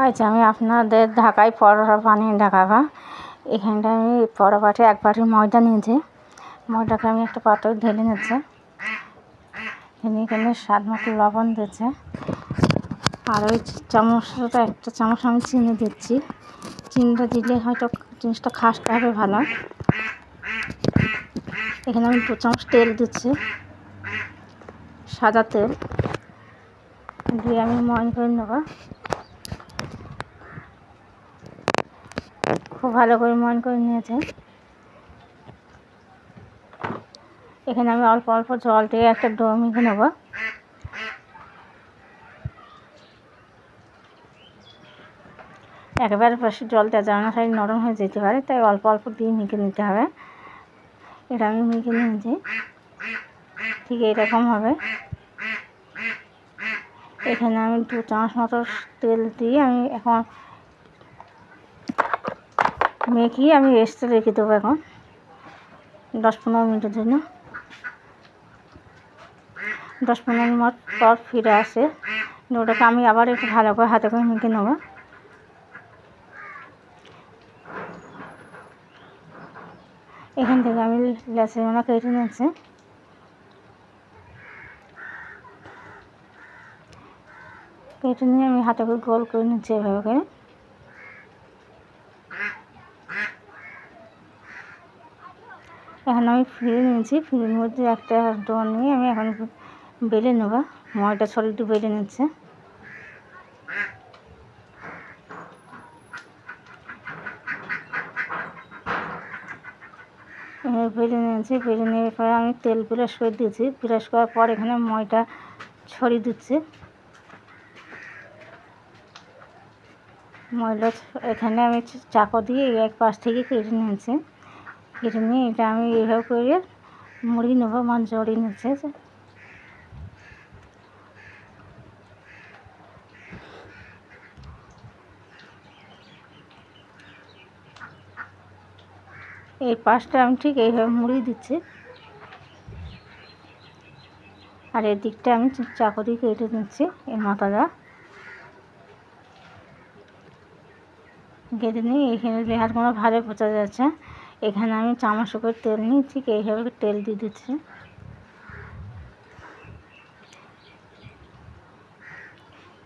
আজ আমি আপনাদের ঢাকায় পরোটা বানিয়ে দেখাবো। এখানটা আমি পরোটাতে 1 বাটি ময়দা নিয়েছি। ময়দাকে আমি একটা পাত্রে ঢেলে নিচ্ছি। এখানে স্বাদ মতো লবণ দিচ্ছে, আর ওই চামচটা 1 চামচ আমি চিনি দিচ্ছি। চিনিটা দিলে হয়তো জিনিসটা খাসতে হবে ভালো। এখানে আমি 2 চামচ তেল দিচ্ছি, সাদা তেল দিয়ে আমি ময়ন করে নেব। খুব ভালো করে ময়ন করে নিয়েছে। এখানে আমি অল্প অল্প জল দিয়ে একটা ডো মেখে নেব। একেবারে বেশি জল দেওয়া যাবে না, তাই নরম হয়ে যেতে পারে, তাই অল্প অল্প দিয়ে মেখে নিতে হবে। এটা আমি মেখে নিয়েছি, ঠিক এরকম হবে। এখানে আমি 2 চামচ মতো তেল দিয়ে আমি এখন মেখে আমি রেস্টে রেখে দেবো। এখন 10-15 মিনিটের জন্য। 10-15 মিনিট পর ফিরে আসে ওটাকে আমি আবার একটু ভালো করে হাতে করে মেখে নেব। এখান থেকে আমি লেচি দানা কেটে নিচ্ছি। কেটে নিয়ে আমি হাতে করে গোল করে নিচ্ছি এভাবে করে। এখন আমি ফিরে নিয়েছি। ফিরের মধ্যে একটা ডো নিয়ে আমি এখন বেলে নেব। ময়দা ছড়িয়ে একটু বেলে নিচ্ছে। বেলে নিয়েছি। বেলে নেওয়ার পরে আমি তেল ব্রাশ করে দিয়েছি। ব্রাশ করার পর এখানে ময়দা ছড়িয়ে দিচ্ছি। ময়দা এখানে আমি চাকু দিয়ে এক পাশ থেকে কেটে নিয়েছি। কেটে নিয়ে এটা আমি এইভাবে করে মুড়িয়ে নেবো, জড়িয়ে নিচ্ছে। এই পাশটা আমি ঠিক এইভাবে মুড়িয়ে দিচ্ছি, আর এই দিকটা আমি চাকু দিয়ে কেটে নিচ্ছি। এই মাথাটা কেটে নিয়ে এখানে লেয়ারগুলো ভালো বোঝা যাচ্ছে। এখানে আমি চামচ করে তেল নিয়ে ঠিক এইভাবে তেল দিয়ে দিচ্ছি।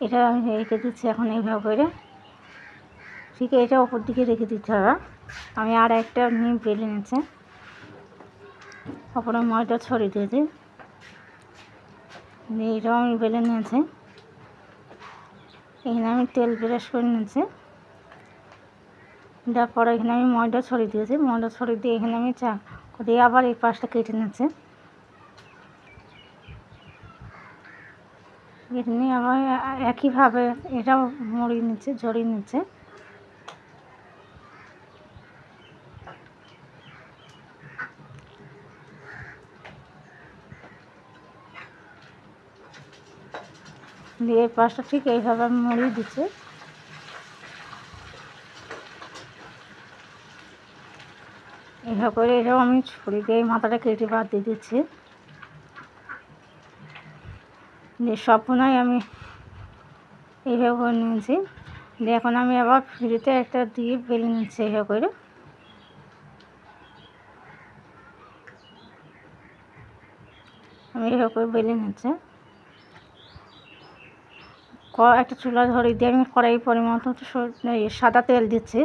এটা আমি রেখে দিচ্ছি এখন এইভাবে করে। ঠিক এটা ওপর দিকে রেখে দিতে হবে। আমি আর একটা নিয়ে বেলে নিচ্ছি, ওপরে ময়দা ছড়িয়ে দিয়েছি। দিয়ে এটাও আমি বেলে নিয়েছি। এখানে আমি তেল ব্রাশ করে নিয়েছি। দেওয়ার পরে এখানে আমি ময়দা ছড়িয়ে দিয়েছি। ময়দা ছড়িয়ে দিয়ে এখানে আমি চাকু দিয়ে আবার এই পাশটা কেটে নিচ্ছি। কেটে নিয়ে আবার একইভাবে এটাও মুড়িয়ে নিচ্ছে, জড়িয়ে নিচ্ছে। দিয়ে এই পাশটা ঠিক এইভাবে আমি মুড়িয়ে দিচ্ছি। এইভাবে করে এটাও আমি ছুরি দিয়ে মাথাটা কেটে বাদ দিয়ে দিচ্ছি। দিয়ে সবগুলোই আমি এইভাবে করে নিয়েছি। দিয়ে এখন আমি আবার ফ্রিতে একটা দিয়ে বেলে নিচ্ছি এইভাবে করে। আমি এইভাবে করে বেলে নিচ্ছি। একটা চুলা ধরিয়ে দিয়ে আমি কড়াই পরিমাণ মতো সাদা তেল দিচ্ছি।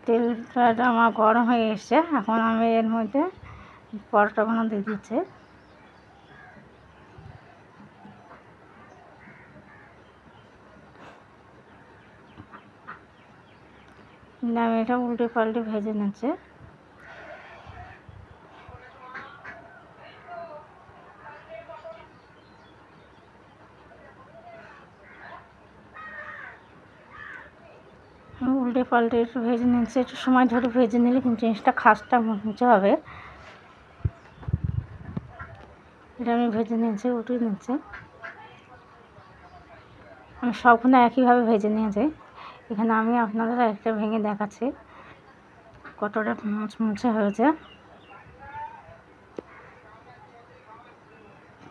তেলটা আমার গরম হয়ে এসছে। এখন আমি এর মধ্যে পরোটাগুলো দিয়ে দিচ্ছি। আমি এটা উল্টে পাল্টে ভেজে নিচ্ছি। উল্টে পাল্টে একটু ভেজে নিচ্ছি। একটু সময় ধরে ভেজে নিলে কিন্তু জিনিসটা খাস্তা মুচমুচে হবে। এটা আমি ভেজে নিয়েছি, উঠিয়ে নিচ্ছি। আমি সবগুলো একইভাবে ভেজে নিয়েছি। এখানে আমি আপনাদের একটা ভেঙে দেখাচ্ছি কতটা মুচমুচে হয়েছে।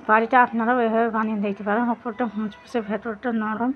বাড়িটা আপনারাও এভাবে বানিয়ে দিতে পারেন। ওপরটা মুচমুচে, ভেতরটা নরম।